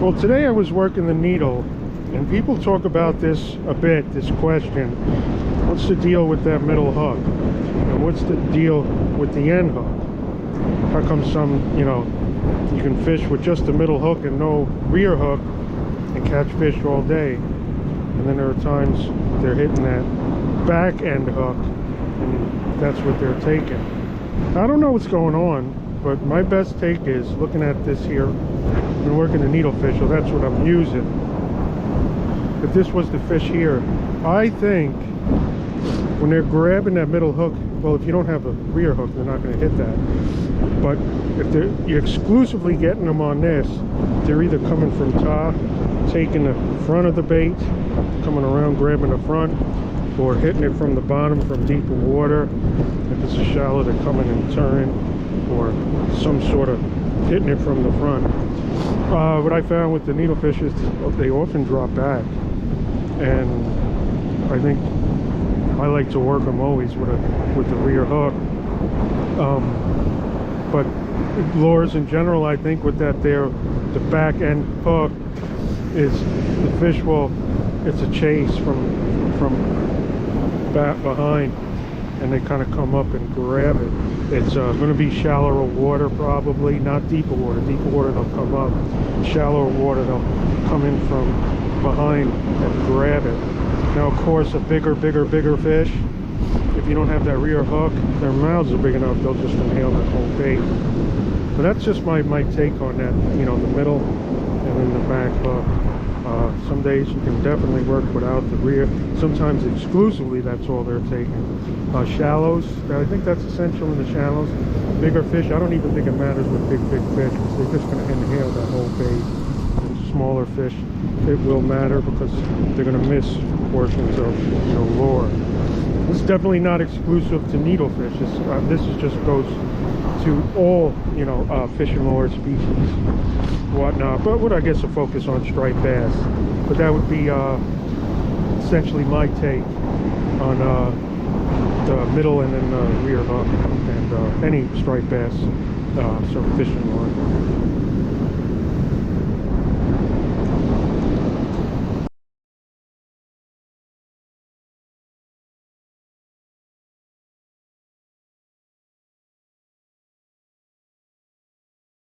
Well, today I was working the needle, and people talk about this a bit, this question. What's the deal with that middle hook? And what's the deal with the end hook? How come some, you can fish with just the middle hook and no rear hook and catch fish all day? And then there are times they're hitting that back end hook, and that's what they're taking. I don't know what's going on, but my best take is looking at this here. I've been working the needle fish, so that's what I'm using. If this was the fish here, I think when they're grabbing that middle hook, well, if you don't have a rear hook, they're not going to hit that. But if you're exclusively getting them on this, they're either coming from top, taking the front of the bait, coming around grabbing the front, or hitting it from the bottom from deeper water. If it's a shallow, they're coming and turning, or some sort of hitting it from the front. What I found with the needlefish is they often drop back, and I think I like to work them always with the rear hook. But lures in general, I think with that there, the back end hook is the fish will, it's a chase from back behind, and they kind of come up and grab it. It's going to be shallower water, probably not deeper water. Deeper water they'll come up, shallower water they'll come in from behind and grab it. Now of course a bigger fish, if you don't have that rear hook, their mouths are big enough, they'll just inhale that whole bait. But that's just my take on that, the middle and then the back hook. Some days you can definitely work without the rear. Sometimes exclusively that's all they're taking. Shallows, I think that's essential in the shallows. Bigger fish, I don't even think it matters with big fish, because they're just going to inhale that whole bait. And smaller fish, it will matter because they're going to miss portions of lure. This is definitely not exclusive to needlefish. This just goes to all fishing lure species, whatnot. But I guess a focus on striped bass. But that would be essentially my take on the middle and then the rear hook and any striped bass sort of fishing lure.